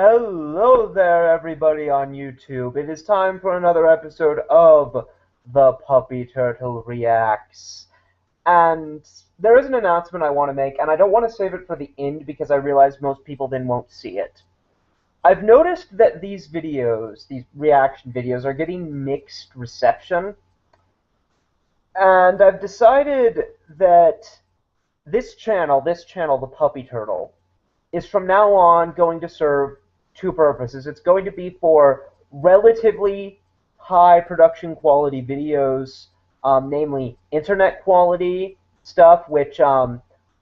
Hello there, everybody on YouTube. It is time for another episode of The Puppy Turtle Reacts. And there is an announcement I want to make, and I don't want to save it for the end because I realize most people then won't see it. I've noticed that these videos, these reaction videos, are getting mixed reception, and I've decided that this channel, The Puppy Turtle, is from now on going to serve two purposes. It's going to be for relatively high production quality videos, namely internet quality stuff, which I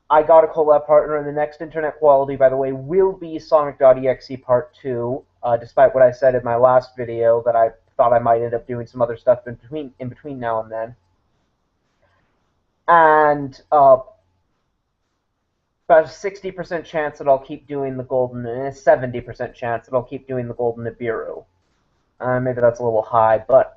got a collab partner, and the next internet quality, by the way, will be Sonic.exe Part 2, despite what I said in my last video that I thought I might end up doing some other stuff in between now and then. And about a 60% chance that I'll keep doing the golden, and a 70% chance that I'll keep doing the golden Nibiru. Maybe that's a little high, but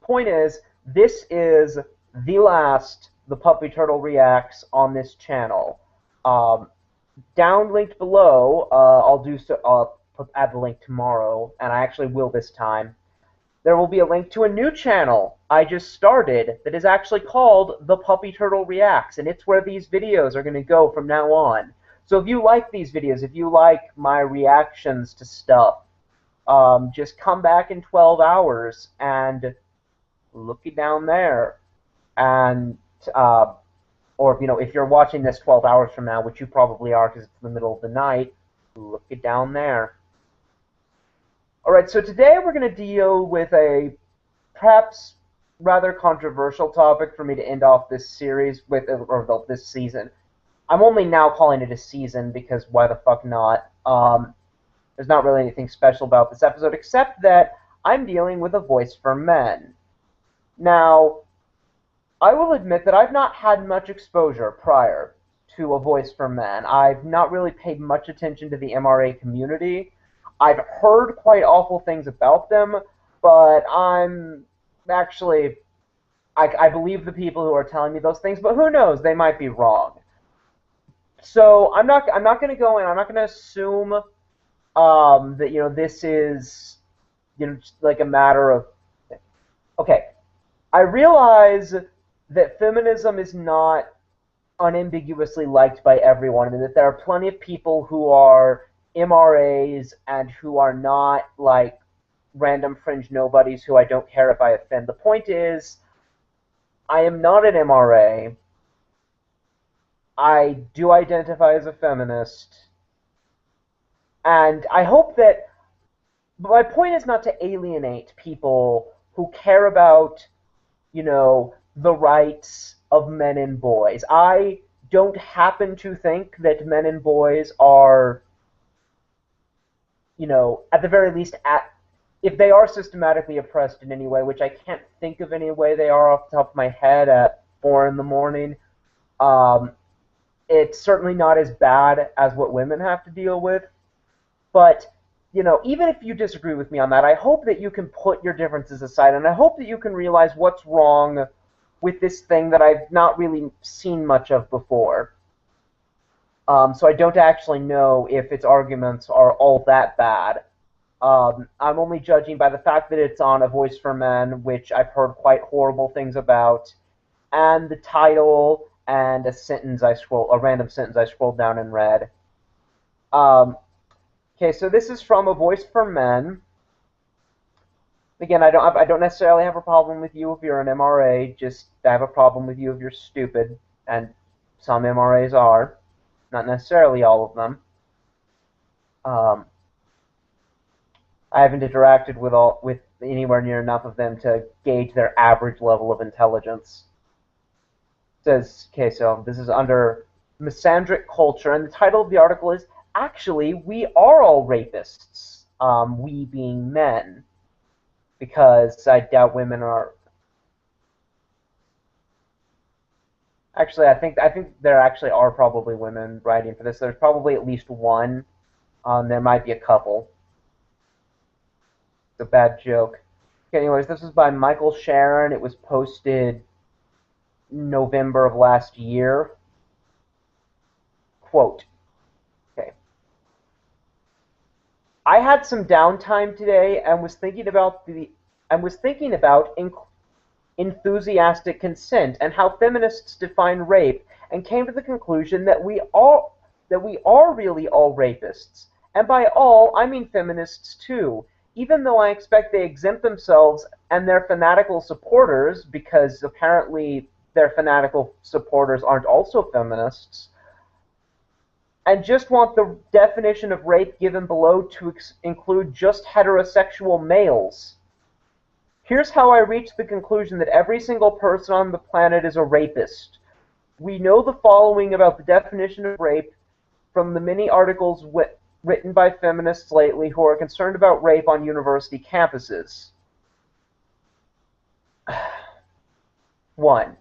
point is, this is the last The Puppy Turtle Reacts on this channel. Down linked below, I'll add the link tomorrow, and I actually will this time. There will be a link to a new channel I just started that is actually called The Puppy Turtle Reacts, and it's where these videos are going to go from now on. So if you like these videos, if you like my reactions to stuff, just come back in 12 hours and look it down there. And, or, if you're watching this 12 hours from now, which you probably are because it's the middle of the night, look it down there. Alright, so today we're going to deal with a perhaps rather controversial topic for me to end off this series with, or this season. I'm only now calling it a season because why the fuck not? There's not really anything special about this episode except that I'm dealing with a voice for men. Now, I will admit that I've not had much exposure prior to a voice for men. I've not really paid much attention to the MRA community. I've heard quite awful things about them, but I'm actually, I believe the people who are telling me those things, but who knows, they might be wrong. So I'm not going to go in, I'm not going to assume that, this is, just like a matter of, okay, I realize that feminism is not unambiguously liked by everyone, and that there are plenty of people who are MRAs and who are not like random fringe nobodies who I don't care if I offend. The point is, I am not an MRA. I do identify as a feminist. And I hope that, my point is not to alienate people who care about, the rights of men and boys. I don't happen to think that men and boys are, at the very least, if they are systematically oppressed in any way, which I can't think of any way they are off the top of my head at 4 in the morning, it's certainly not as bad as what women have to deal with. But, even if you disagree with me on that, I hope that you can put your differences aside, and I hope that you can realize what's wrong with this thing that I've not really seen much of before. So I don't actually know if its arguments are all that bad. I'm only judging by the fact that it's on A Voice for Men, which I've heard quite horrible things about, and the title and a random sentence I scrolled down and read. Okay, so this is from A Voice for Men. Again, I don't necessarily have a problem with you if you're an MRA. Just I have a problem with you if you're stupid, and some MRAs are. Not necessarily all of them. I haven't interacted with anywhere near enough of them to gauge their average level of intelligence. It says, okay, so this is under misandric culture, and the title of the article is, actually, we are all rapists, we being men, because I doubt women are. Actually, I think there actually are probably women writing for this. There's probably at least one. There might be a couple. It's a bad joke. Okay, anyways, this was by Michael Sharon. It was posted November of last year. Quote. Okay. I had some downtime today and was thinking about enthusiastic consent and how feminists define rape, and came to the conclusion that we are really all rapists. And by all, I mean feminists too. Even though I expect they exempt themselves and their fanatical supporters, because apparently their fanatical supporters aren't also feminists, and just want the definition of rape given below to include just heterosexual males. Here's how I reached the conclusion that every single person on the planet is a rapist. We know the following about the definition of rape from the many articles written by feminists lately who are concerned about rape on university campuses. 1.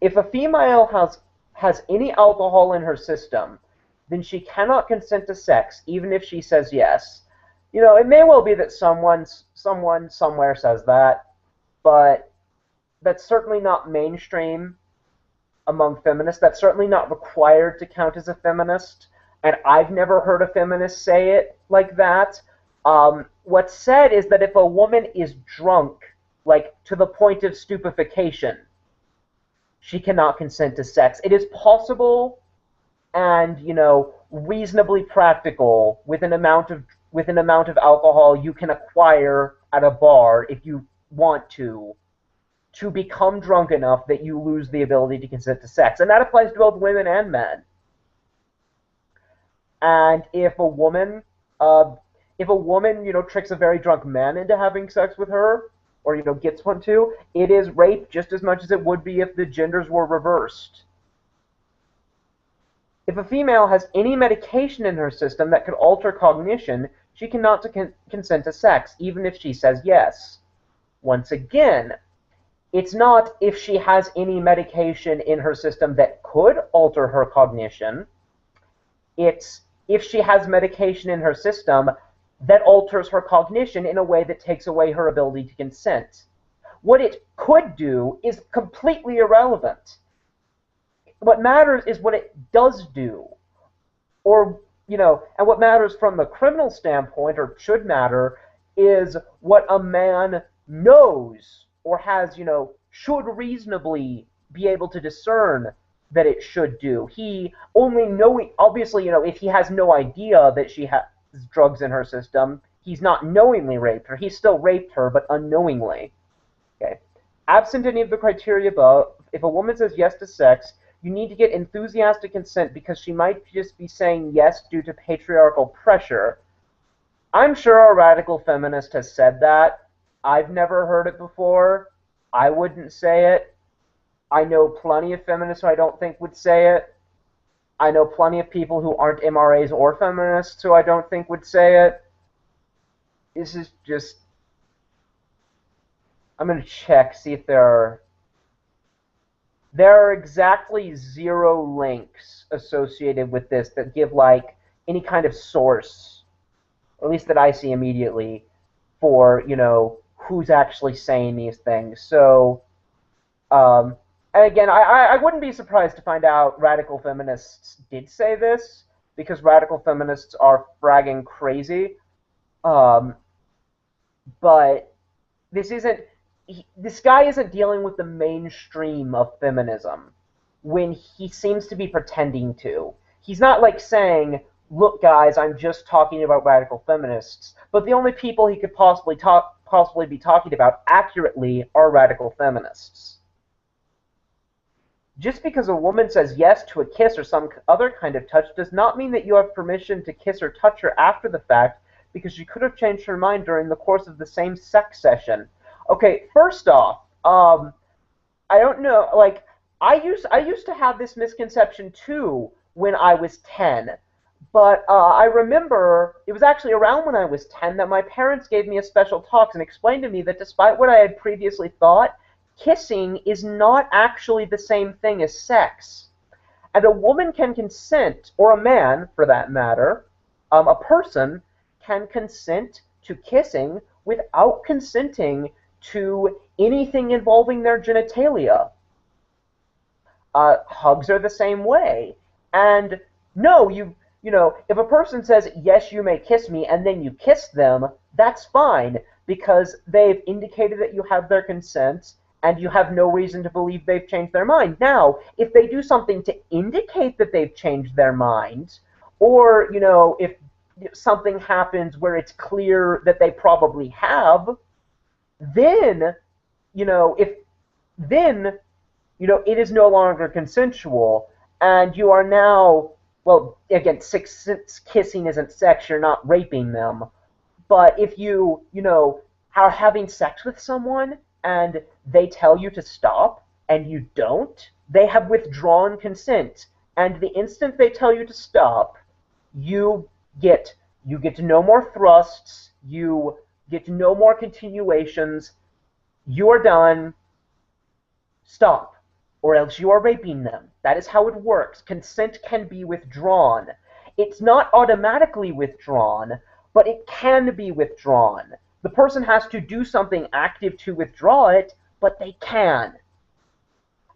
If a female has any alcohol in her system, then she cannot consent to sex, even if she says yes. You know, it may well be that someone somewhere says that, but that's certainly not mainstream among feminists. That's certainly not required to count as a feminist, and I've never heard a feminist say it like that. What's said is that if a woman is drunk, like to the point of stupefaction, she cannot consent to sex. It is possible and, you know, reasonably practical with an amount of alcohol you can acquire at a bar if you want to become drunk enough that you lose the ability to consent to sex. And that applies to both women and men. And if a woman, you know, tricks a very drunk man into having sex with her, or, you know, gets one too, it is rape just as much as it would be if the genders were reversed. If a female has any medication in her system that could alter cognition, she cannot consent to sex, even if she says yes. Once again, it's not if she has any medication in her system that could alter her cognition. It's if she has medication in her system that alters her cognition in a way that takes away her ability to consent. What it could do is completely irrelevant. What matters is what it does do. Or, you know, and what matters from the criminal standpoint, or should matter, is what a man knows or has, you know, should reasonably be able to discern that it should do. He only knowing, obviously, you know, if he has no idea that she has drugs in her system, he's not knowingly raped her. He still raped her, but unknowingly. Okay. Absent any of the criteria above, if a woman says yes to sex, you need to get enthusiastic consent because she might just be saying yes due to patriarchal pressure. I'm sure a radical feminist has said that. I've never heard it before. I wouldn't say it. I know plenty of feminists who I don't think would say it. I know plenty of people who aren't MRAs or feminists who I don't think would say it. This is just... I'm going to check, see if there are exactly 0 links associated with this that give, like, any kind of source, or at least that I see immediately, for, you know, who's actually saying these things. So, and again, I wouldn't be surprised to find out radical feminists did say this, because radical feminists are fragging crazy. But this guy isn't dealing with the mainstream of feminism when he seems to be pretending to. He's not like saying, look guys, I'm just talking about radical feminists, but the only people he could possibly be talking about accurately are radical feminists. Just because a woman says yes to a kiss or some other kind of touch does not mean that you have permission to kiss or touch her after the fact, because she could have changed her mind during the course of the same sex session. Okay, first off, I don't know, like, I used to have this misconception too when I was 10, but I remember, it was actually around when I was 10 that my parents gave me a special talk and explained to me that despite what I had previously thought, kissing is not actually the same thing as sex. And a woman can consent, or a man, for that matter, a person can consent to kissing without consenting to anything involving their genitalia. Hugs are the same way. And no, if a person says, yes, you may kiss me, and then you kiss them, that's fine, because they've indicated that you have their consent, and you have no reason to believe they've changed their mind. Now, if they do something to indicate that they've changed their mind, or, if something happens where it's clear that they probably have, then, if then, it is no longer consensual, and you are now, well, again, since kissing isn't sex, you're not raping them. But if you are having sex with someone and they tell you to stop and you don't, they have withdrawn consent. And the instant they tell you to stop, you get you get no more thrusts, you get no more continuations, you're done, stop, or else you are raping them. That is how it works. Consent can be withdrawn. It's not automatically withdrawn, but it can be withdrawn. The person has to do something active to withdraw it, but they can.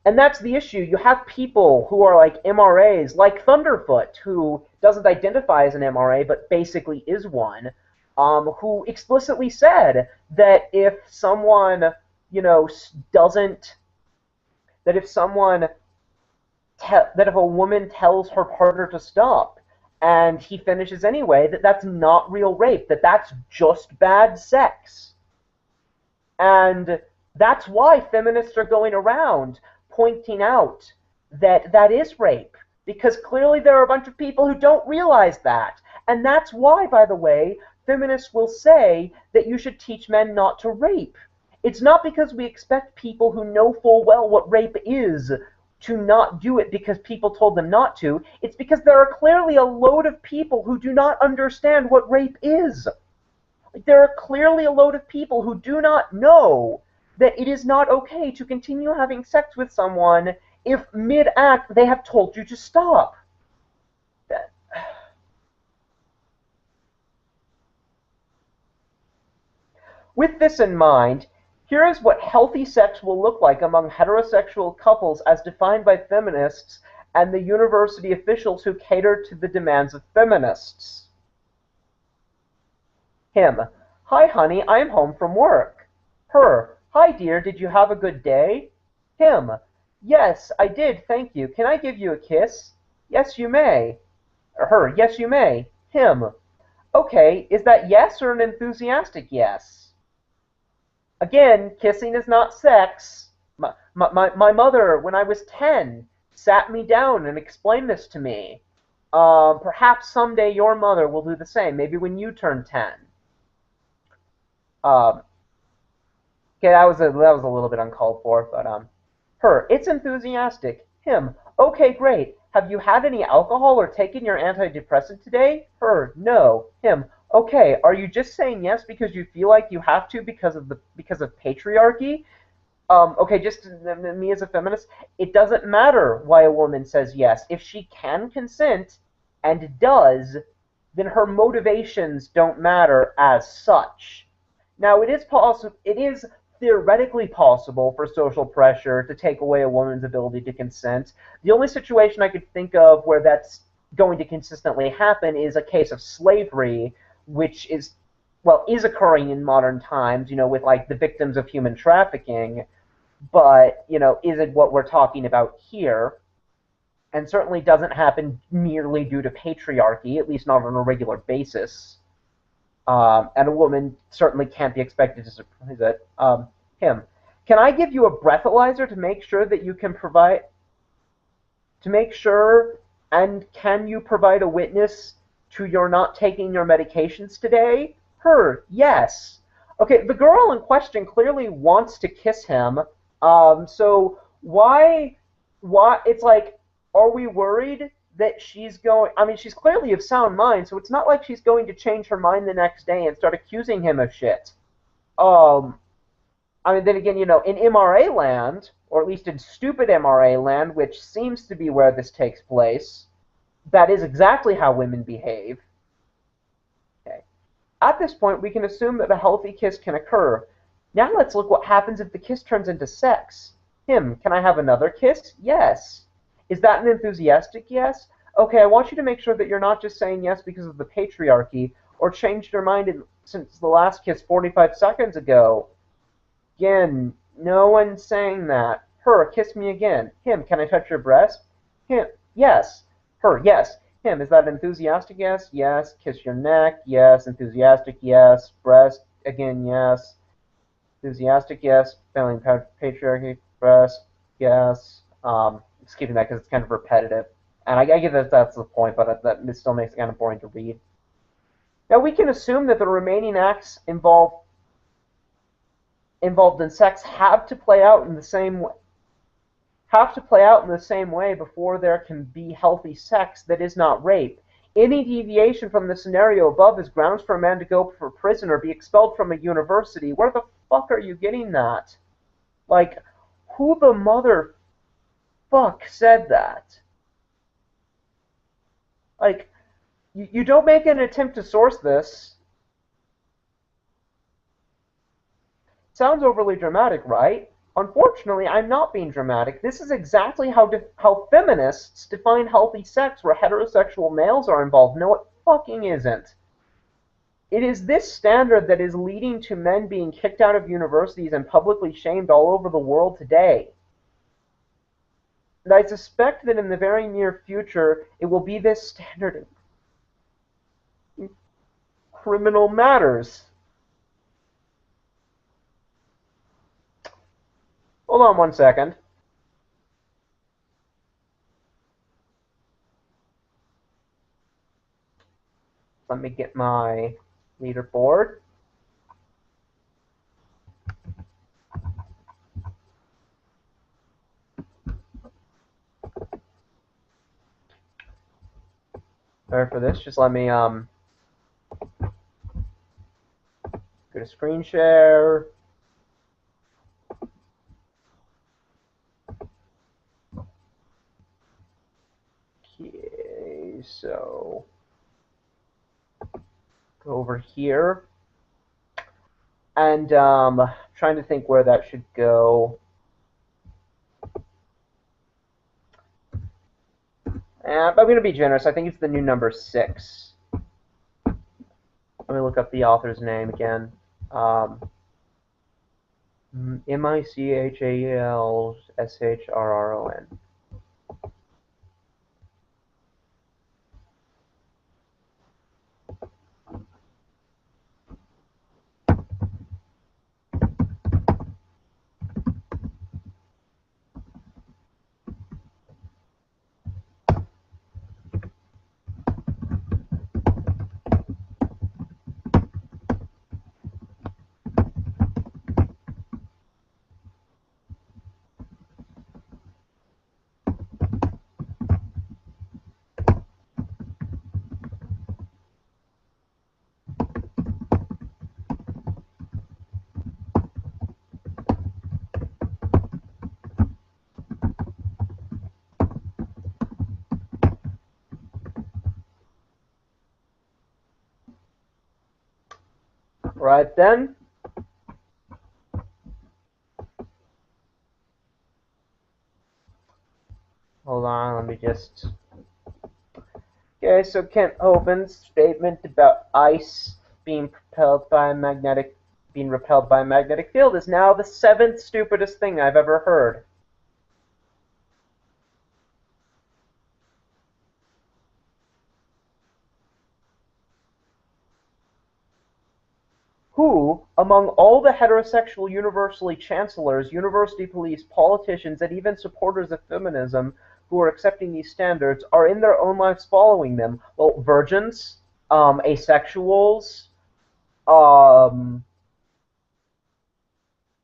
And that's the issue. You have people who are like MRAs, like Thunderfoot, who doesn't identify as an MRA, but basically is one, who explicitly said that if someone, doesn't, that if someone, that if a woman tells her partner to stop, and he finishes anyway, that's not real rape, that's just bad sex. And that's why feminists are going around pointing out that that is rape, because clearly there are a bunch of people who don't realize that. And that's why, by the way, feminists will say that you should teach men not to rape. It's not because we expect people who know full well what rape is to not do it because people told them not to. It's because there are clearly a load of people who do not understand what rape is. There are clearly a load of people who do not know that it is not okay to continue having sex with someone if mid-act they have told you to stop. With this in mind, here is what healthy sex will look like among heterosexual couples as defined by feminists and the university officials who cater to the demands of feminists. Him: hi honey, I am home from work. Her: hi dear, did you have a good day? Him: yes, I did, thank you. Can I give you a kiss? Yes, you may. Her: yes, you may. Him: okay, is that yes or an enthusiastic yes? Again, kissing is not sex. My mother, when I was 10, sat me down and explained this to me. Perhaps someday your mother will do the same, maybe when you turn 10. Okay, that was a little bit uncalled for, but her: it's enthusiastic. Him: okay, great. Have you had any alcohol or taken your antidepressant today? Her: no. Him: okay, are you just saying yes because you feel like you have to because of patriarchy? Okay, just me as a feminist, it doesn't matter why a woman says yes. If she can consent and does, then her motivations don't matter as such. Now, it is theoretically possible for social pressure to take away a woman's ability to consent. The only situation I could think of where that's going to consistently happen is a case of slavery, which is occurring in modern times, with like the victims of human trafficking, but, isn't what we're talking about here, and certainly doesn't happen merely due to patriarchy, at least not on a regular basis. And a woman certainly can't be expected to surprise it. Him: can I give you a breathalyzer to make sure that you can provide, and can you provide a witness to your not taking your medications today? Her: yes. Okay, the girl in question clearly wants to kiss him. So why, it's like, are we worried that she's clearly of sound mind, so it's not like she's going to change her mind the next day and start accusing him of shit. Then again, in MRA land, or at least in stupid MRA land, which seems to be where this takes place, that is exactly how women behave. Okay. At this point, we can assume that a healthy kiss can occur. Now let's look what happens if the kiss turns into sex. Him: can I have another kiss? Yes. Is that an enthusiastic yes? Okay, I want you to make sure that you're not just saying yes because of the patriarchy, or changed your mind since the last kiss 45 seconds ago. Again, no one's saying that. Her, kiss me again. Him, can I touch your breast? Him, yes. Her, yes. Him, is that enthusiastic? Yes. Yes. Kiss your neck? Yes. Enthusiastic? Yes. Breast? Again, yes. Enthusiastic? Yes. Failing patriarchy? Breast? Yes. Skipping that because it's kind of repetitive. And I get that that's the point, but that still makes it kind of boring to read. Now we can assume that the remaining acts involved in sex have to play out in the same way before there can be healthy sex that is not rape. Any deviation from the scenario above is grounds for a man to go for prison or be expelled from a university. Where the fuck are you getting that? Like, who the mother fuck said that? Like, you don't make an attempt to source this. Sounds overly dramatic, right? Unfortunately, I'm not being dramatic. This is exactly how feminists define healthy sex where heterosexual males are involved. No, it fucking isn't. It is this standard that is leading to men being kicked out of universities and publicly shamed all over the world today. And I suspect that in the very near future, it will be this standard in criminal matters. Hold on one second. Let me get my leaderboard. Sorry for this. Just let me go to screen share. Okay, so go over here, and trying to think where that should go. I'm going to be generous. I think it's the new number 6. Let me look up the author's name again. Michalshron. Right then. Hold on, let me just... Okay, so Kent Hovind's statement about ice being repelled by a magnetic field is now the 7th stupidest thing I've ever heard. Who, among all the heterosexual universally chancellors, university police, politicians, and even supporters of feminism who are accepting these standards, are in their own lives following them? Well, virgins, asexuals, well,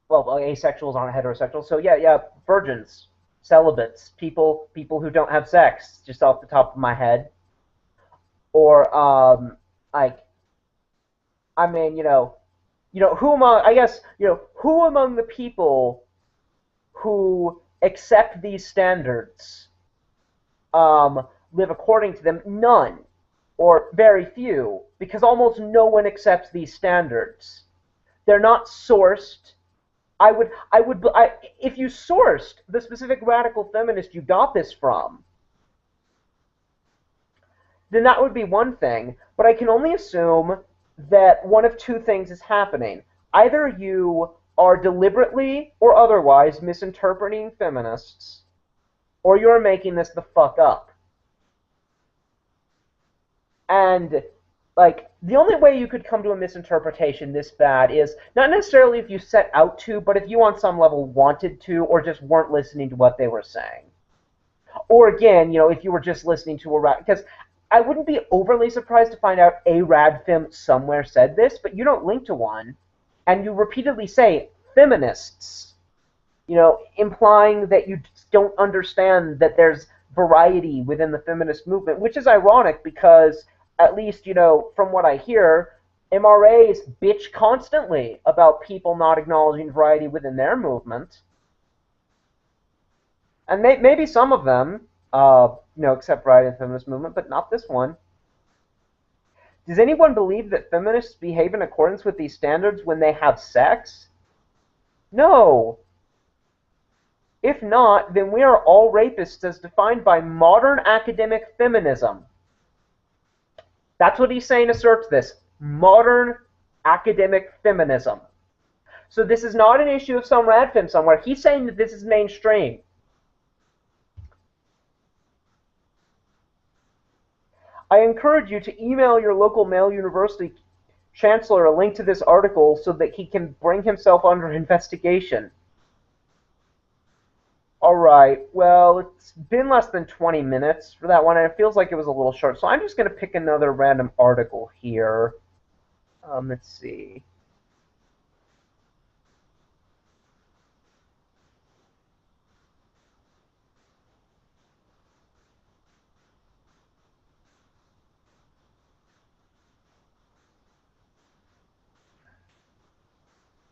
asexuals aren't heterosexual, so yeah, virgins, celibates, people who don't have sex, just off the top of my head, or like, I mean, who among the people who accept these standards live according to them? None, or very few, because almost no one accepts these standards. They're not sourced. If you sourced the specific radical feminist you got this from, then that would be one thing. But I can only assume that one of two things is happening. Either you are deliberately or otherwise misinterpreting feminists, or you're making this the fuck up. And like the only way you could come to a misinterpretation this bad is not necessarily if you set out to, but if you on some level wanted to or just weren't listening to what they were saying. Or again, if you were just listening to a rad, because I wouldn't be overly surprised to find out a radfem somewhere said this, but you don't link to one, and you repeatedly say feminists, implying that you don't understand that there's variety within the feminist movement, which is ironic because, at least, from what I hear, MRAs bitch constantly about people not acknowledging variety within their movement. And maybe some of them, accept variety in the feminist movement, but not this one. Does anyone believe that feminists behave in accordance with these standards when they have sex? No. If not, then we are all rapists as defined by modern academic feminism. That's what he's saying asserts this. Modern academic feminism. So this is not an issue of some radfem somewhere. He's saying that this is mainstream. I encourage you to email your local male university chancellor a link to this article so that he can bring himself under investigation. Alright, well, it's been less than 20 minutes for that one, and it feels like it was a little short, so I'm just going to pick another random article here. Let's see.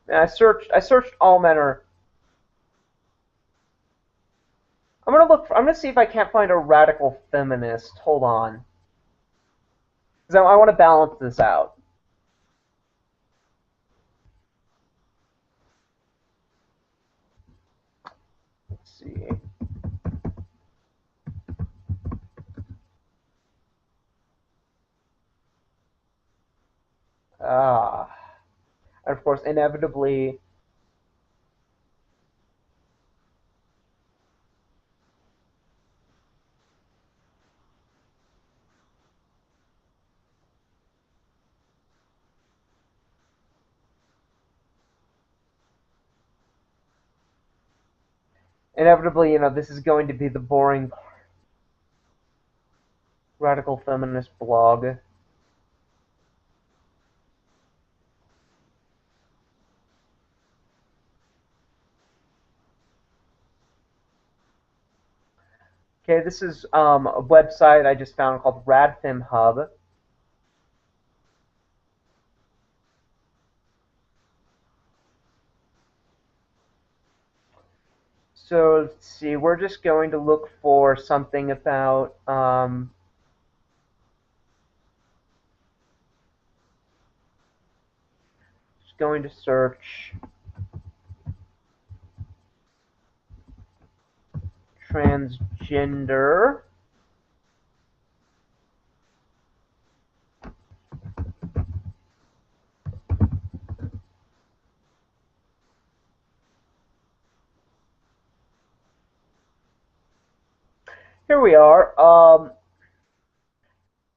And I searched all men are. I'm gonna see if I can't find a radical feminist. Hold on. Because I want to balance this out. Let's see. And of course, inevitably, this is going to be the boring radical feminist blog. Okay, this is a website I just found called Radfem Hub. So let's see, we're just going to look for something about just going to search transgender. Here we are.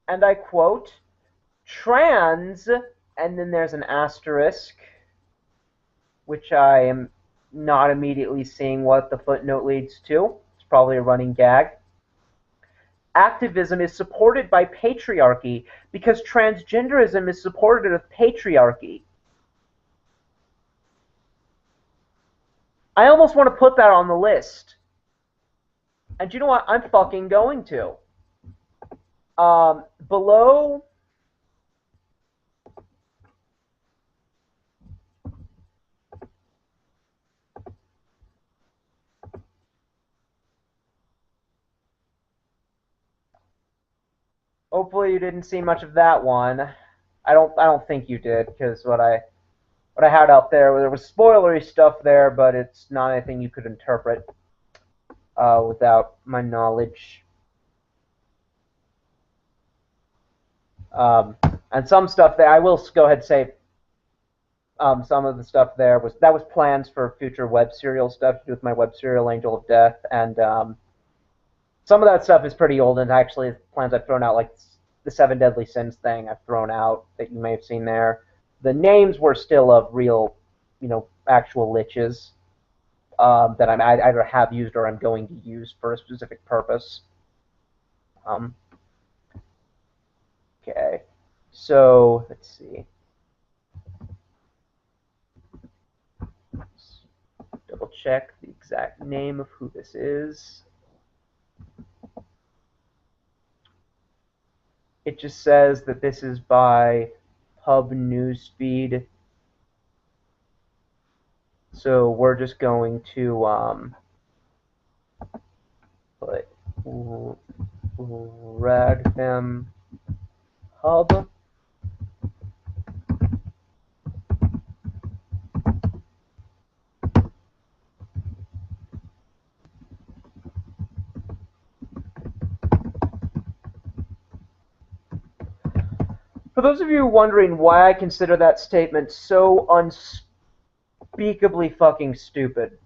And I quote, trans, and then there's an asterisk, which I am not immediately seeing what the footnote leads to. It's probably a running gag. Activism is supported by patriarchy because transgenderism is supported of patriarchy. I almost want to put that on the list. And you know what? I'm fucking going to. Below... Hopefully you didn't see much of that one. I don't think you did, because what I had out there was spoilery stuff there, but it's not anything you could interpret without my knowledge. And some stuff there, I will go ahead and say, some of the stuff there was plans for future web serial stuff to do with my web serial Angel of Death, and some of that stuff is pretty old, and actually plans I've thrown out, like the Seven Deadly Sins thing I've thrown out that you may have seen there. The names were still of real, actual liches that I either have used or I'm going to use for a specific purpose. Um, okay, so let's see. Let's double check the exact name of who this is. It just says that this is by Pub Newsfeed. So we're just going to put Ragfem Hub. For those of you wondering why I consider that statement so unspeakably fucking stupid,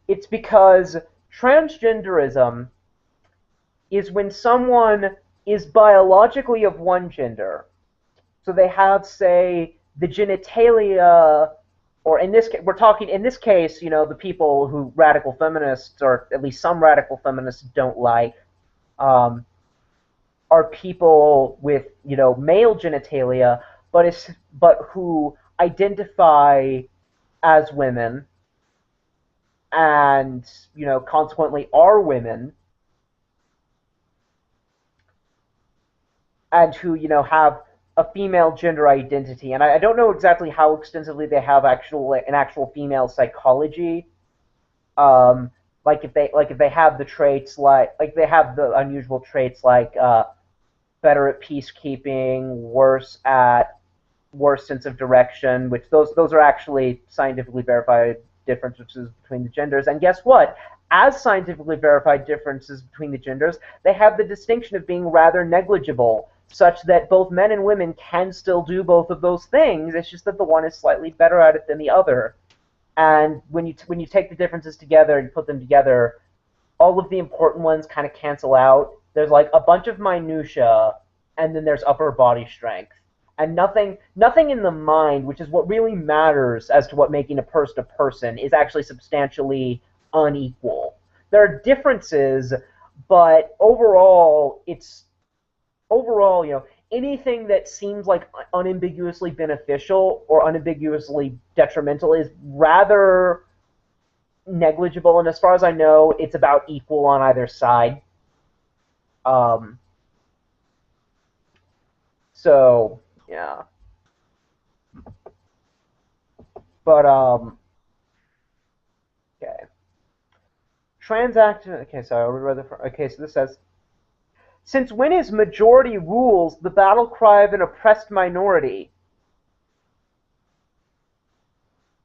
it's because transgenderism is when someone is biologically of one gender. So they have, say, the genitalia, or in this we're talking in this case, the people who radical feminists, or at least some radical feminists, don't like, are people with male genitalia, but who identify as women, and consequently are women, and who have a female gender identity. And I don't know exactly how extensively they have an actual female psychology. Like if they have the traits, like they have the unusual traits, like better at peacekeeping, worse sense of direction, which those are actually scientifically verified differences between the genders. And guess what? As scientifically verified differences between the genders, they have the distinction of being rather negligible, such that both men and women can still do both of those things. It's just that the one is slightly better at it than the other. And when you take the differences together and put them together, all of the important ones kind of cancel out. There's like a bunch of minutia, and then there's upper body strength, and nothing in the mind, which is what really matters as to what making a person a person, is actually substantially unequal. There are differences, but overall, anything that seems like unambiguously beneficial or unambiguously detrimental is rather negligible, and as far as I know, it's about equal on either side. So yeah, but okay. Transaction. Okay, so I read the. Okay, so this says, since when is majority rules the battle cry of an oppressed minority?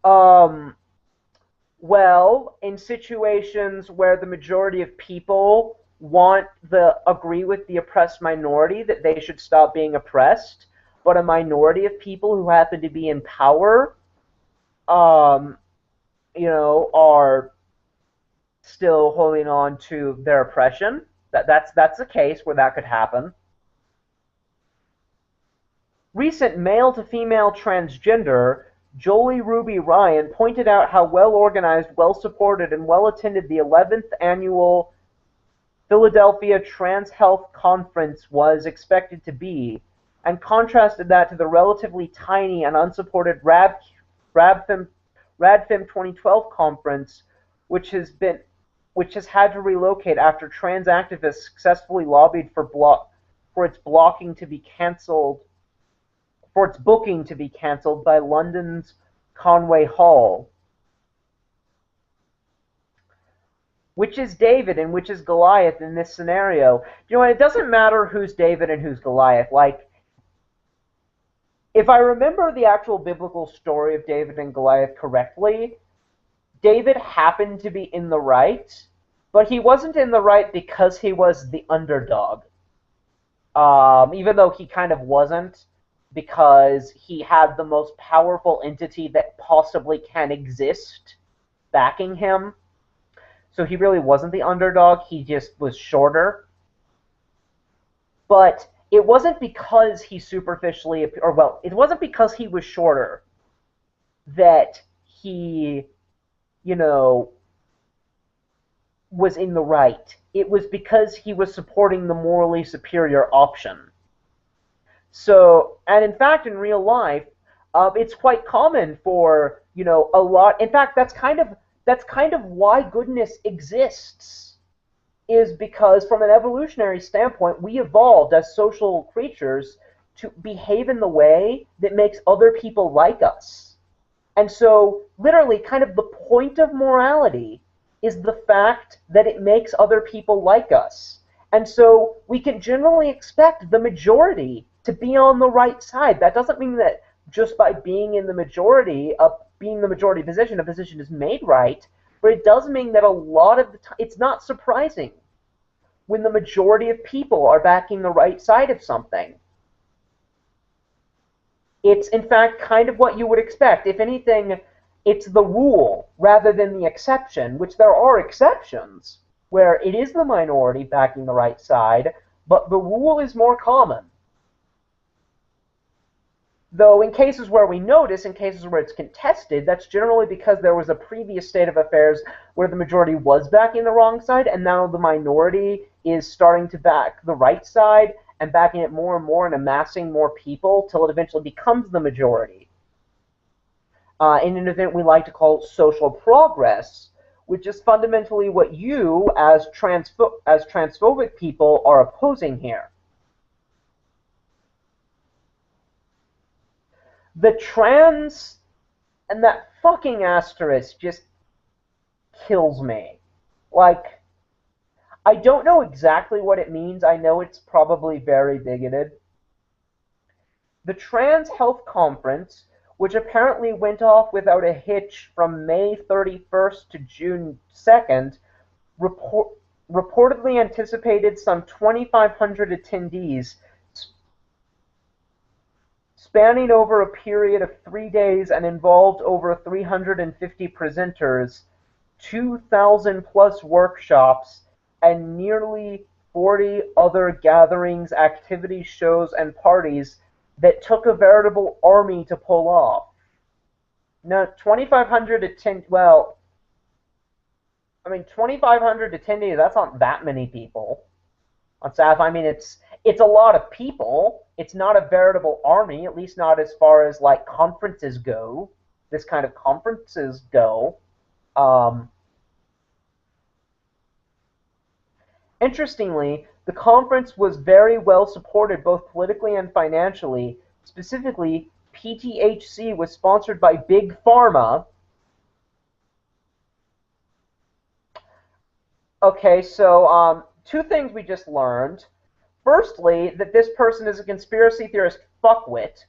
Well, in situations where the majority of people agree with the oppressed minority that they should stop being oppressed, but a minority of people who happen to be in power, are still holding on to their oppression. That's a case where that could happen. Recent male-to-female transgender Jolie Ruby Ryan pointed out how well-organized, well-supported, and well-attended the 11th Annual Philadelphia Trans Health Conference was expected to be, and contrasted that to the relatively tiny and unsupported RADFEM 2012 conference, which has had to relocate after trans activists successfully lobbied for its booking to be cancelled by London's Conway Hall. Which is David and which is Goliath in this scenario? It doesn't matter who's David and who's Goliath. Like, if I remember the actual biblical story of David and Goliath correctly, David happened to be in the right, But he wasn't in the right because he was the underdog. Even though he kind of wasn't, because he had the most powerful entity that possibly can exist backing him. So he really wasn't the underdog, he just was shorter. But it wasn't because he superficially, or well, it wasn't because he was shorter that he, you know, was in the right. It was because he was supporting the morally superior option. So, and in fact, in real life, it's quite common for a lot. In fact, that's kind of why goodness exists. Is because from an evolutionary standpoint, we evolved as social creatures to behave in the way that makes other people like us. And so, literally, kind of the point of morality is the fact that it makes other people like us. And so, we can generally expect the majority to be on the right side. That doesn't mean that just by being in the majority, being the majority position, a position is made right, but it does mean that a lot of the time, it's not surprising when the majority of people are backing the right side of something. It's, in fact, kind of what you would expect. If anything, it's the rule rather than the exception, which there are exceptions where it is the minority backing the right side, but the rule is more common. Though in cases where we notice, in cases where it's contested, that's generally because there was a previous state of affairs where the majority was backing the wrong side, and now the minority is starting to back the right side, and backing it more and more and amassing more people till it eventually becomes the majority. In an event we like to call social progress, which is fundamentally what you, as transphobic people, are opposing here. The trans and that fucking asterisk just kills me. Like, I don't know exactly what it means. I know it's probably very bigoted. The Trans Health Conference, which apparently went off without a hitch from May 31st to June 2nd, reportedly anticipated some 2,500 attendees, spanning over a period of 3 days and involved over 350 presenters, 2,000 plus workshops, and nearly 40 other gatherings, activities, shows, and parties that took a veritable army to pull off. Now, 2,500 well, I mean, 2,500 attendees, that's not that many people. On staff, I mean, it's a lot of people. It's not a veritable army, at least not as far as like conferences go. This kind of conferences go. Interestingly, the conference was very well supported both politically and financially. Specifically, PTHC was sponsored by Big Pharma. Okay, so two things we just learned. Firstly, that this person is a conspiracy theorist fuckwit,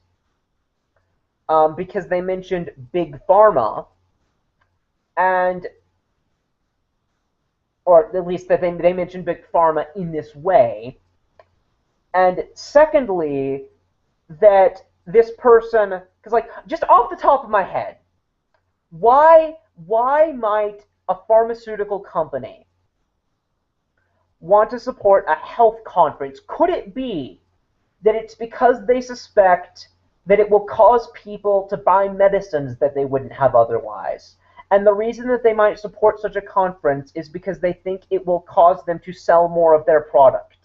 because they mentioned Big Pharma, and or at least that they mentioned Big Pharma in this way. And secondly, that this person, because like just off the top of my head, why might a pharmaceutical company want to support a health conference? Could it be that it's because they suspect that it will cause people to buy medicines that they wouldn't have otherwise? And the reason that they might support such a conference is because they think it will cause them to sell more of their product.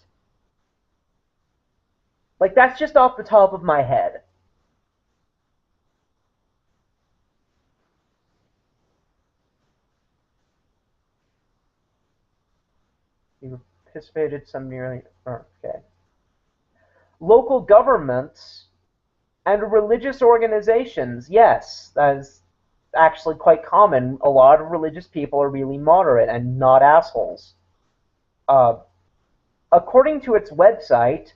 Like, that's just off the top of my head. You participated some nearly... Okay. Local governments and religious organizations. Yes, that is actually quite common. A lot of religious people are really moderate and not assholes. According to its website,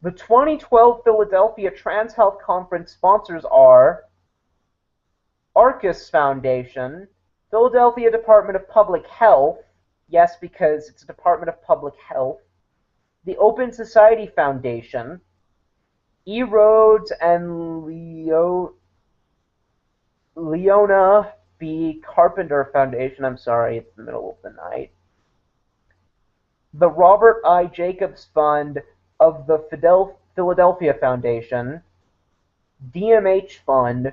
the 2012 Philadelphia Trans Health Conference sponsors are Arcus Foundation, Philadelphia Department of Public Health, Yes, because it's a Department of Public Health. The Open Society Foundation, E. Rhodes and Leona B. Carpenter Foundation. I'm sorry, it's the middle of the night. The Robert I. Jacobs Fund of the Philadelphia Foundation, DMH Fund,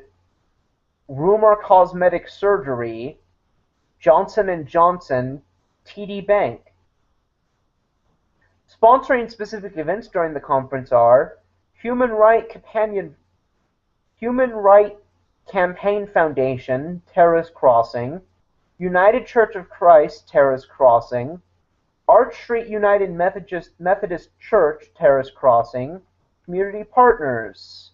Rumor Cosmetic Surgery, Johnson and Johnson, TD Bank. Sponsoring specific events during the conference are Human Right Campaign Foundation, Terrace Crossing, United Church of Christ, Terrace Crossing, Arch Street United Methodist Church, Terrace Crossing, Community Partners.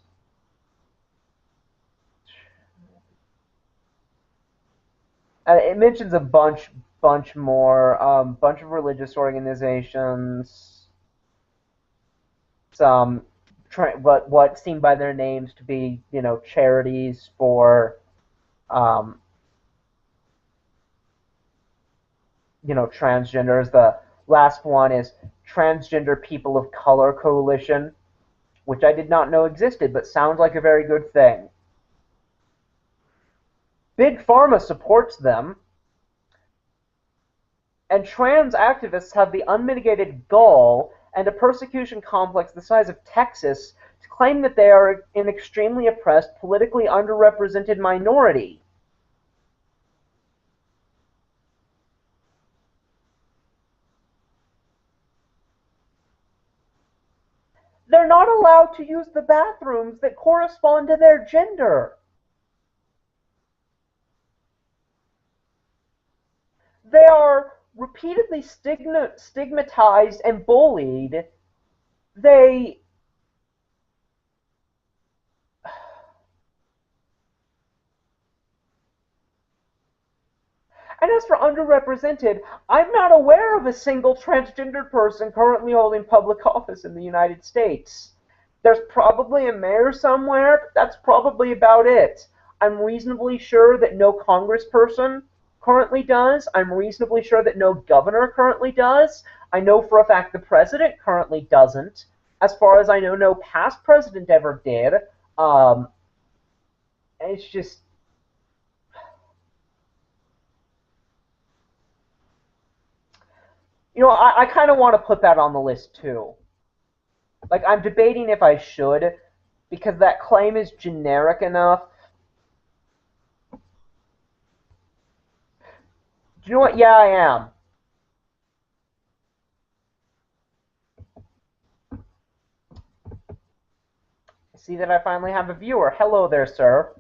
It mentions a bunch more, bunch of religious organizations, some what seem by their names to be, charities for, um, transgenders. The last one is Transgender People of Color Coalition, which I did not know existed, but sounds like a very good thing. Big Pharma supports them, and trans activists have the unmitigated gall and a persecution complex the size of Texas to claim that they are an extremely oppressed, politically underrepresented minority. They're not allowed to use the bathrooms that correspond to their gender. They are repeatedly stigmatized and bullied. They And as for underrepresented, I'm not aware of a single transgendered person currently holding public office in the United States. There's probably a mayor somewhere, but that's probably about it. I'm reasonably sure that no congressperson currently does. I'm reasonably sure that no governor currently does. I know for a fact the president currently doesn't. As far as I know, no past president ever did. Um, it's just I kind of want to put that on the list too. Like, I'm debating if I should, because that claim is generic enough. Do you know what? Yeah, I am. I see that I finally have a viewer. Hello there, sir.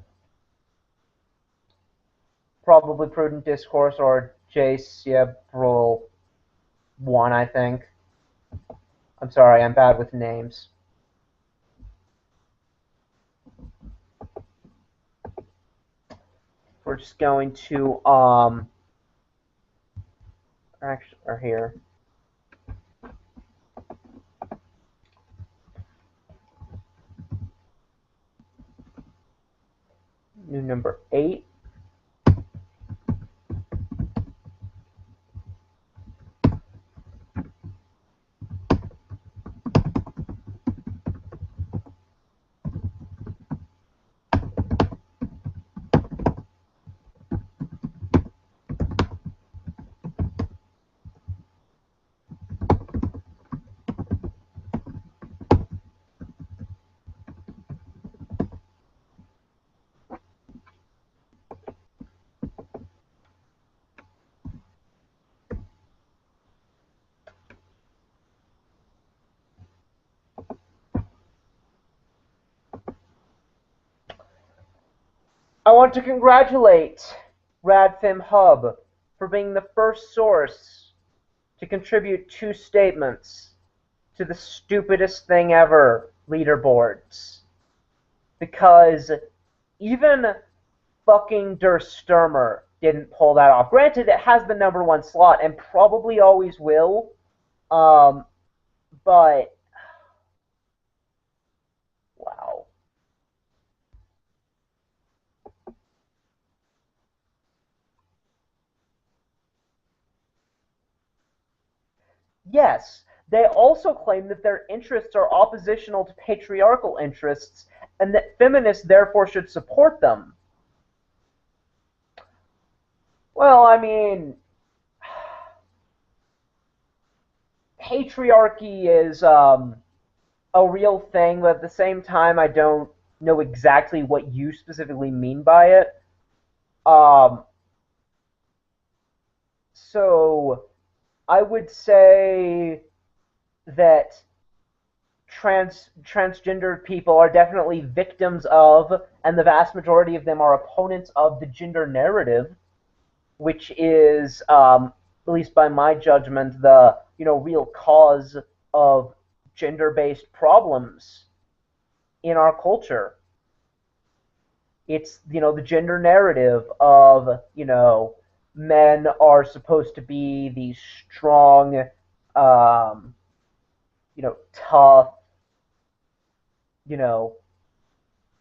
Probably Prudent Discourse or JCebril 1, I think. I'm sorry, I'm bad with names. We're just going to, actually, or here. New number 8. I want to congratulate RadFem Hub for being the first source to contribute 2 statements to the stupidest thing ever leaderboards. Because even fucking Der Sturmer didn't pull that off. Granted, it has the number 1 slot and probably always will. But wow. Yes, they also claim that their interests are oppositional to patriarchal interests and that feminists therefore should support them. Well, I mean, patriarchy is a real thing, but at the same time, I don't know exactly what you specifically mean by it. Um, so I would say that transgendered people are definitely victims of, and the vast majority of them are opponents of the gender narrative, which is, at least by my judgment, the real cause of gender-based problems in our culture. It's the gender narrative of men are supposed to be these strong, um, tough, you know,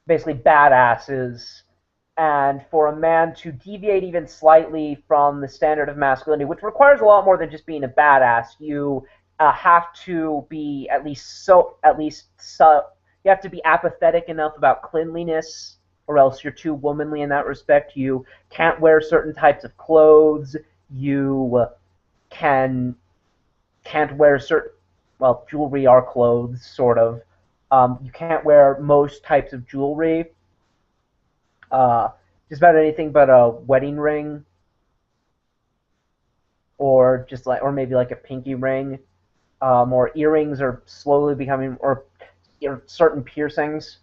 basically badasses, and for a man to deviate even slightly from the standard of masculinity, which requires a lot more than just being a badass. You have to be at least you have to be apathetic enough about cleanliness, or else you're too womanly in that respect. You can't wear certain types of clothes. You can can't wear certain, well, jewelry are clothes, sort of. You can't wear most types of jewelry. Uh, just about anything but a wedding ring, or just like, or maybe like a pinky ring. Or earrings are slowly becoming, or certain piercings.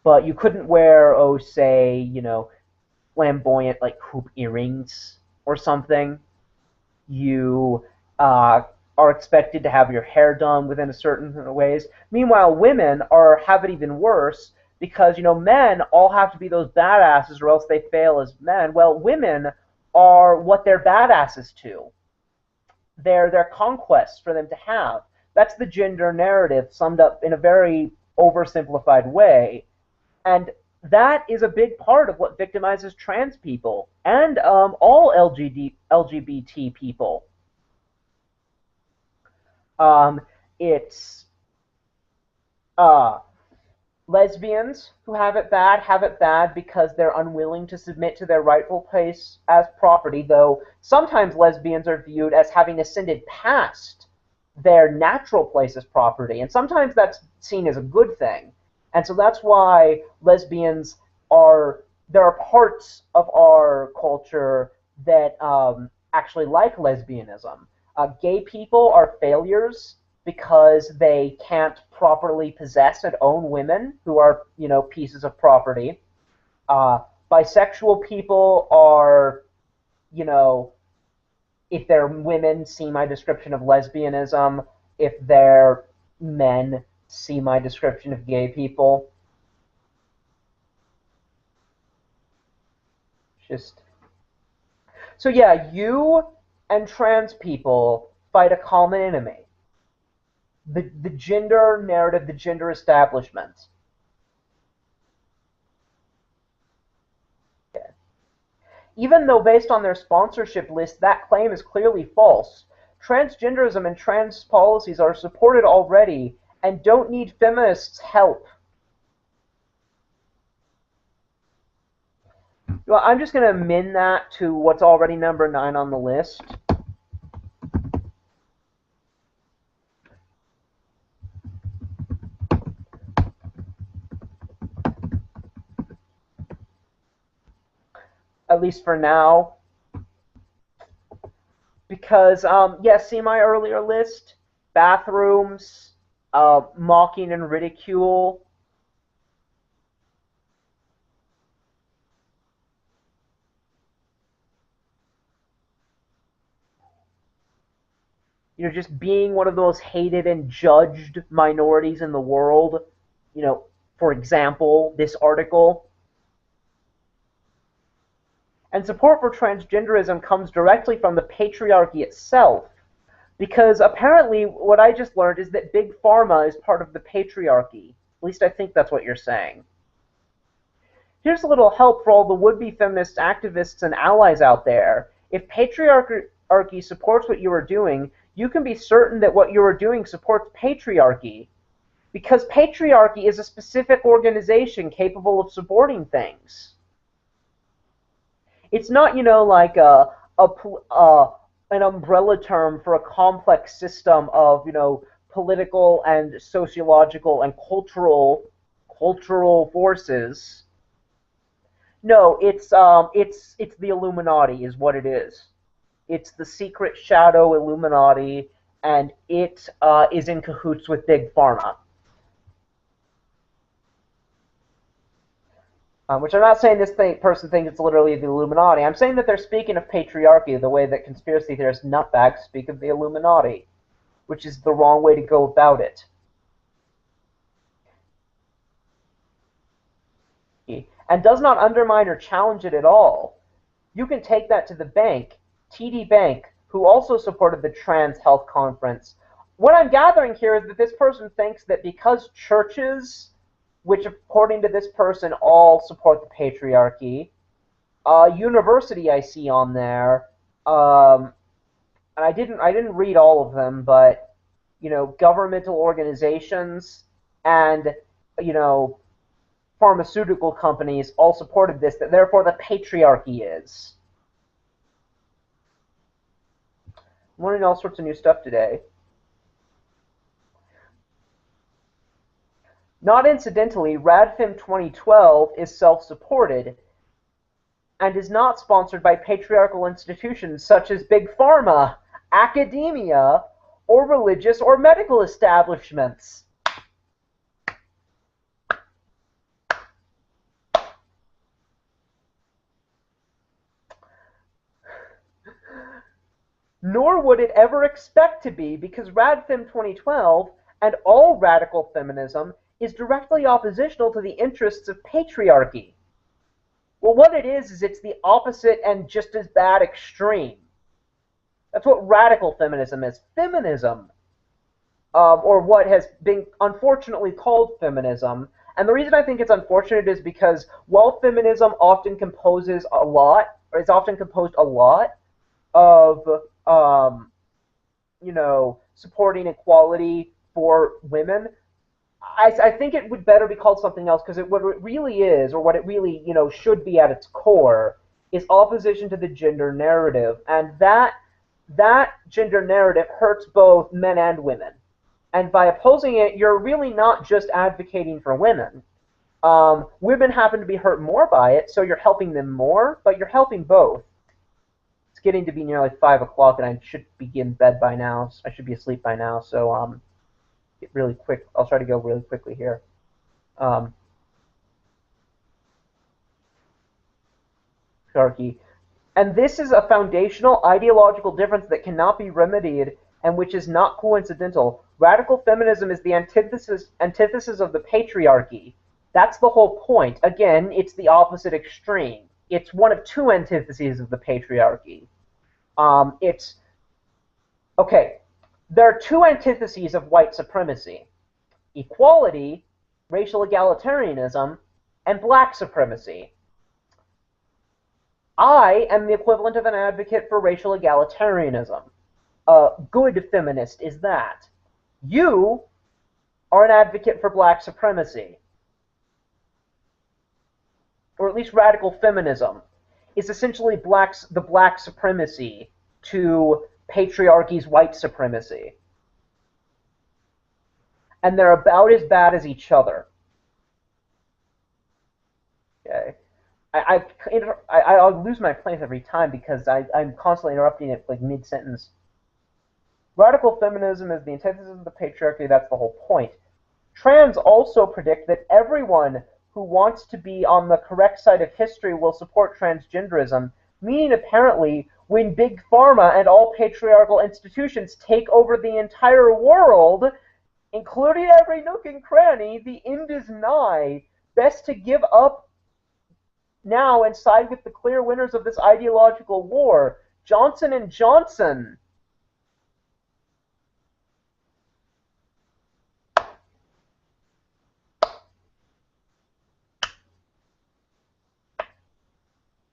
But you couldn't wear, oh, say, flamboyant like hoop earrings or something. You uh, are expected to have your hair done within a certain ways. Meanwhile, women have it even worse because men all have to be those badasses or else they fail as men. Well, women are what they're badasses to. They're their conquests for them to have. That's the gender narrative summed up in a very oversimplified way, and that is a big part of what victimizes trans people and all LGBT people. Um, it's uh, lesbians who have it bad because they're unwilling to submit to their rightful place as property, though sometimes lesbians are viewed as having ascended past their natural place as property, and sometimes that's seen as a good thing. And so that's why lesbians there are parts of our culture that actually like lesbianism. Gay people are failures because they can't properly possess and own women who are, pieces of property. Uh, Bisexual people are, you know, if they're women, see my description of lesbianism. If they're men, see my description of gay people. Just so yeah, you and trans people fight a common enemy: the gender narrative, the gender establishment. Even though based on their sponsorship list that claim is clearly false. Transgenderism and trans policies are supported already and don't need feminists' help. Well, I'm just going to amend that to what's already number 9 on the list. At least for now. Because, yeah, see my earlier list? Bathrooms, mocking and ridicule. Just being one of those hated and judged minorities in the world. For example, this article. And support for transgenderism comes directly from the patriarchy itself. Because apparently, what I just learned is that Big Pharma is part of the patriarchy. At least I think that's what you're saying. Here's a little help for all the would-be feminist activists and allies out there. If patriarchy supports what you are doing, you can be certain that what you are doing supports patriarchy, because patriarchy is a specific organization capable of supporting things. It's not, like an umbrella term for a complex system of, political and sociological and cultural forces. No, it's the Illuminati is what it is. It's the secret shadow Illuminati, and it is in cahoots with Big Pharma. Which I'm not saying this person thinks it's literally the Illuminati. I'm saying that they're speaking of patriarchy the way that conspiracy theorists nutbags speak of the Illuminati, which is the wrong way to go about it. And does not undermine or challenge it at all. You can take that to the bank, TD Bank, who also supported the Trans Health Conference. What I'm gathering here is that this person thinks that because churches, which according to this person all support the patriarchy, university I see on there, and I didn't read all of them, but governmental organizations and pharmaceutical companies all supported this, that therefore the patriarchy is. I'm learning all sorts of new stuff today. Not incidentally, RadFem 2012 is self-supported and is not sponsored by patriarchal institutions such as Big Pharma, academia, or religious or medical establishments. Nor would it ever expect to be, because RadFem 2012 and all radical feminism is directly oppositional to the interests of patriarchy. Well, what it is it's the opposite and just as bad extreme. That's what radical feminism is. Feminism, or what has been unfortunately called feminism. And the reason I think it's unfortunate is because while feminism often composes a lot, or it's often composed a lot of, supporting equality for women, I think it would better be called something else, because what it really is, or what it really, should be at its core, is opposition to the gender narrative. And that gender narrative hurts both men and women. And by opposing it, you're really not just advocating for women. Women happen to be hurt more by it, so you're helping them more, but you're helping both. It's getting to be nearly 5 o'clock, and I should be in bed by now. I should be asleep by now, so get really quick. I'll try to go really quickly here. Patriarchy. And this is a foundational ideological difference that cannot be remedied and which is not coincidental. Radical feminism is the antithesis of the patriarchy. That's the whole point. Again, it's the opposite extreme. It's one of two antitheses of the patriarchy. There are two antitheses of white supremacy: equality, racial egalitarianism, and black supremacy. I am the equivalent of an advocate for racial egalitarianism. A good feminist is that. You are an advocate for black supremacy. Or at least radical feminism is essentially the black supremacy to patriarchy's white supremacy. And they're about as bad as each other. Okay. I'll lose my place every time because I'm constantly interrupting it like mid-sentence. Radical feminism is the antithesis of the patriarchy. That's the whole point. Trans also predict that everyone who wants to be on the correct side of history will support transgenderism, meaning apparently when Big Pharma and all patriarchal institutions take over the entire world, including every nook and cranny, the end is nigh. Best to give up now and side with the clear winners of this ideological war, Johnson & Johnson.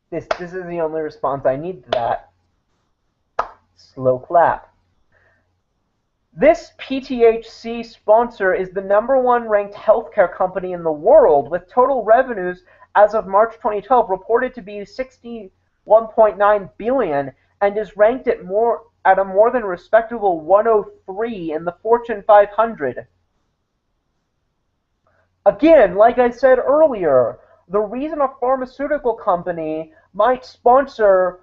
This is the only response I need to that. Slow clap. This PTHC sponsor is the #1 ranked healthcare company in the world, with total revenues as of March 2012 reported to be 61.9 billion, and is ranked at a more than respectable 103 in the Fortune 500. Again, like I said earlier, the reason a pharmaceutical company might sponsor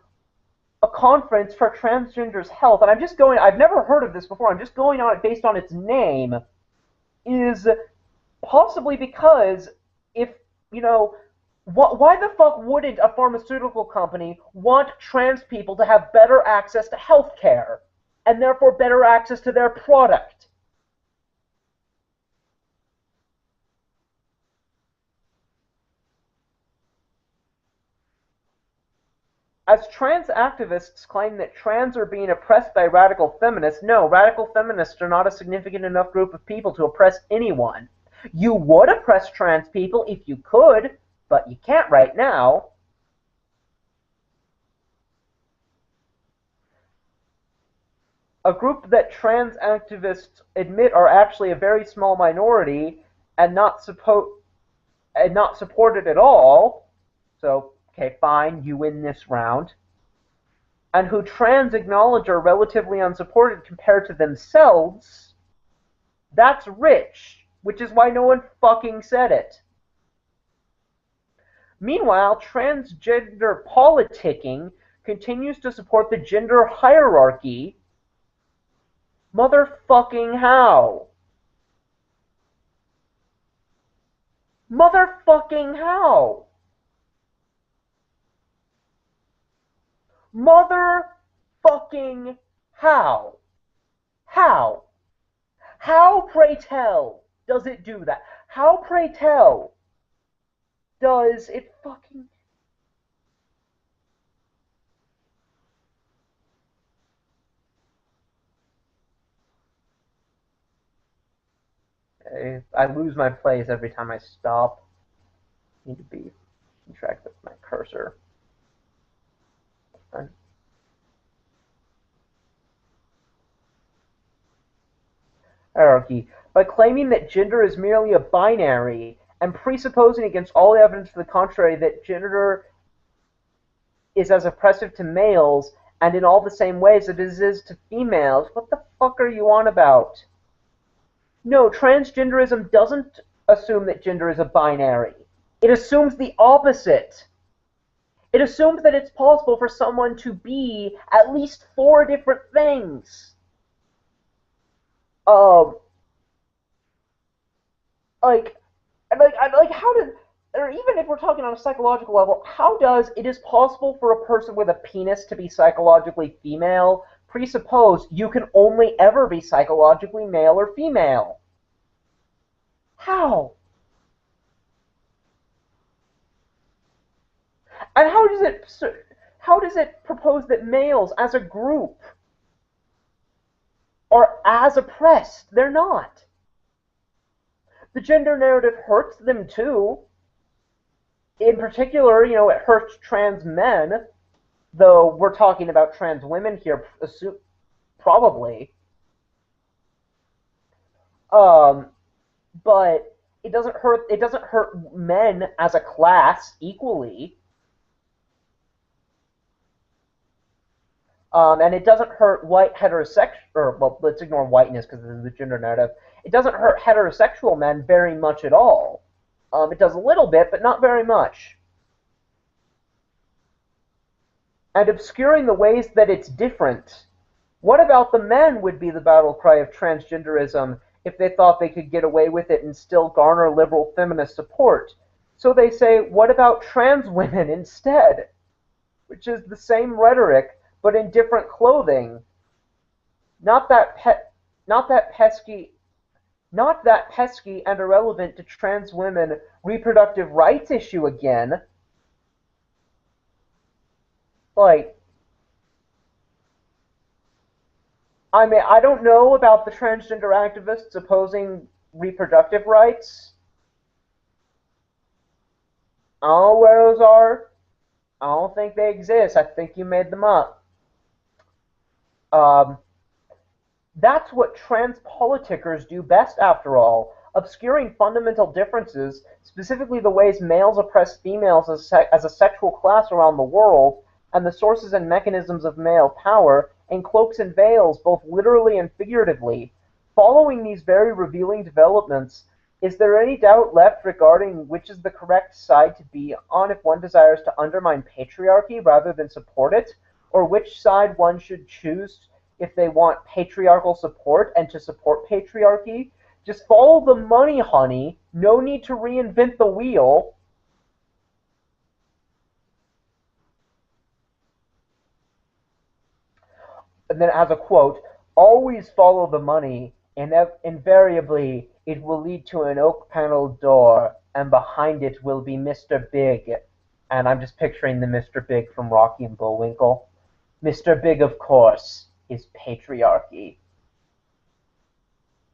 a conference for transgenders' health, and I've never heard of this before, I'm just going on it based on its name, is possibly because if, why the fuck wouldn't a pharmaceutical company want trans people to have better access to health care, and therefore better access to their product? As trans activists claim that trans are being oppressed by radical feminists, no, radical feminists are not a significant enough group of people to oppress anyone. You would oppress trans people if you could, but you can't right now. A group that trans activists admit are actually a very small minority and not supported at all. So, okay, fine, you win this round. And who trans acknowledge are relatively unsupported compared to themselves, that's rich, which is why no one fucking said it. Meanwhile, transgender politicking continues to support the gender hierarchy. Motherfucking how? Motherfucking how? Motherfucking how? How? How, pray tell, does it do that? How, pray tell, does it fucking... I lose my place every time I stop. I need to be in track with my cursor. Hierarchy. By claiming that gender is merely a binary, and presupposing against all evidence to the contrary that gender is as oppressive to males and in all the same ways that it is to females. What the fuck are you on about? No, transgenderism doesn't assume that gender is a binary. It assumes the opposite. It assumes that it's possible for someone to be at least 4 different things. Um, like, how does, or even if we're talking on a psychological level, how does it is possible for a person with a penis to be psychologically female presuppose you can only ever be psychologically male or female? How? And how does it propose that males as a group are as oppressed? They're not. The gender narrative hurts them too. In particular, it hurts trans men, though we're talking about trans women here, probably. But it doesn't hurt men as a class equally. And it doesn't hurt white heterosexual, or, well, let's ignore whiteness because this is the gender narrative. It doesn't hurt heterosexual men very much at all. It does a little bit, but not very much. And obscuring the ways that it's different. What about the men would be the battle cry of transgenderism if they thought they could get away with it and still garner liberal feminist support. So they say, what about trans women instead? Which is the same rhetoric, but in different clothing. Not that pesky and irrelevant to trans women reproductive rights issue again. Like, I mean, I don't know about the transgender activists opposing reproductive rights. I don't know where those are. I don't think they exist. I think you made them up. That's what trans politicers do best, after all, obscuring fundamental differences, specifically the ways males oppress females as a sexual class around the world, and the sources and mechanisms of male power, in cloaks and veils, both literally and figuratively. Following these very revealing developments, is there any doubt left regarding which is the correct side to be on if one desires to undermine patriarchy rather than support it, or which side one should choose if they want patriarchal support and to support patriarchy? Just follow the money, honey. No need to reinvent the wheel. And then it has a quote, always follow the money. Invariably, it will lead to an oak-paneled door, and behind it will be Mr. Big. And I'm just picturing the Mr. Big from Rocky and Bullwinkle. Mr. Big, of course, is patriarchy.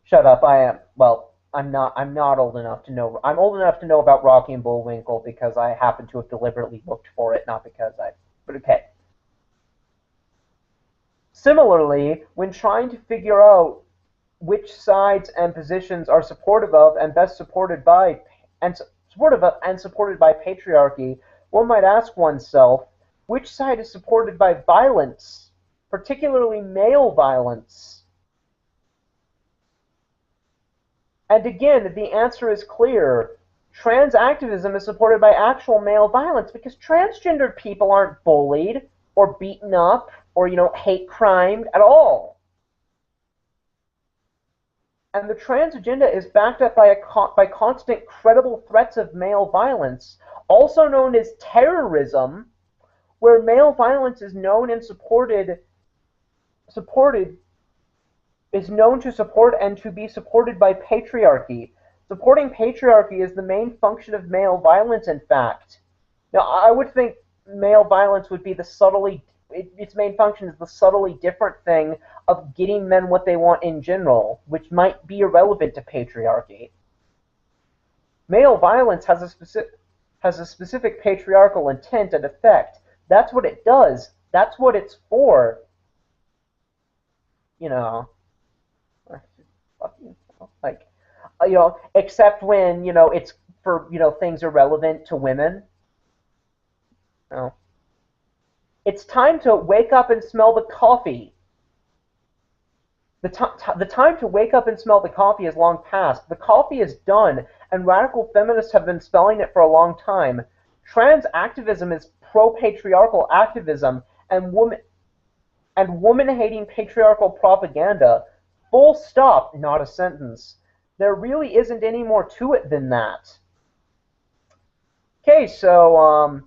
Shut up, I am. Well, I'm not old enough to know. I'm old enough to know about Rocky and Bullwinkle because I happen to have deliberately looked for it, not because I. But okay. Similarly, when trying to figure out which sides and positions are supportive of and best supported by supported by patriarchy, one might ask oneself, which side is supported by violence, particularly male violence? And again, the answer is clear. Trans activism is supported by actual male violence because transgendered people aren't bullied or beaten up or, hate crimed at all. And the trans agenda is backed up by constant credible threats of male violence, also known as terrorism, where male violence is known and is known to support and to be supported by patriarchy. Supporting patriarchy is the main function of male violence, in fact. Now, I would think male violence would be its main function is the subtly different thing of getting men what they want in general, which might be irrelevant to patriarchy. Male violence has a specific patriarchal intent and effect. That's what it does. That's what it's for. Except when, it's for, things irrelevant to women. It's time to wake up and smell the coffee. The time to wake up and smell the coffee is long past. The coffee is done, and radical feminists have been spelling it for a long time. Trans activism is pro-patriarchal activism and woman-hating patriarchal propaganda. Full stop, not a sentence. There really isn't any more to it than that. Okay, so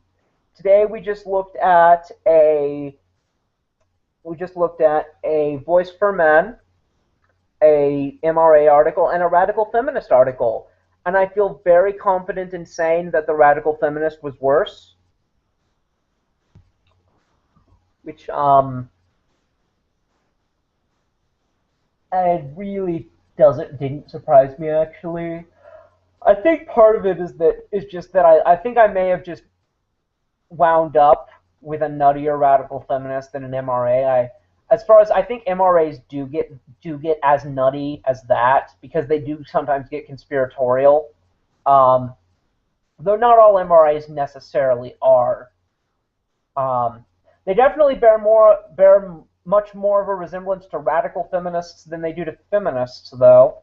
today we just looked at a Voice for Men, a MRA article, and a Radical Feminist article. And I feel very confident in saying that the Radical Feminist was worse. Which it really didn't surprise me, actually. I think part of it is just that I think I may have just wound up with a nuttier radical feminist than an MRA. I think MRAs do get as nutty as that because they do sometimes get conspiratorial. Though not all MRAs necessarily are. They definitely bear much more of a resemblance to radical feminists than they do to feminists, though.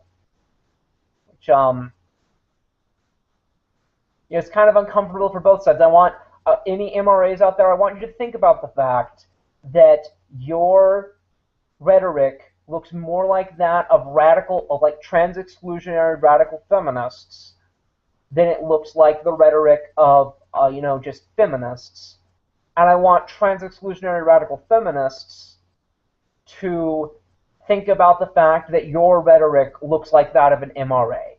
Which it's kind of uncomfortable for both sides. I want any MRAs out there, I want you to think about the fact that your rhetoric looks more like that of trans exclusionary radical feminists than it looks like the rhetoric of just feminists. And I want trans exclusionary radical feminists to think about the fact that your rhetoric looks like that of an MRA.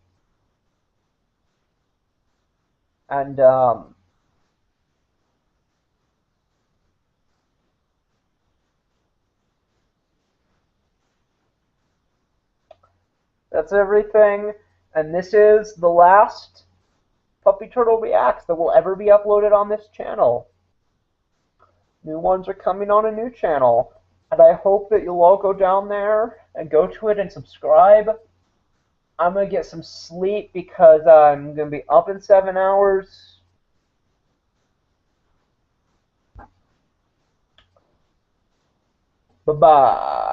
And that's everything. And this is the last Puppy Turtle Reacts that will ever be uploaded on this channel. New ones are coming on a new channel. And I hope that you'll all go down there and go to it and subscribe. I'm going to get some sleep because I'm going to be up in 7 hours. Bye-bye.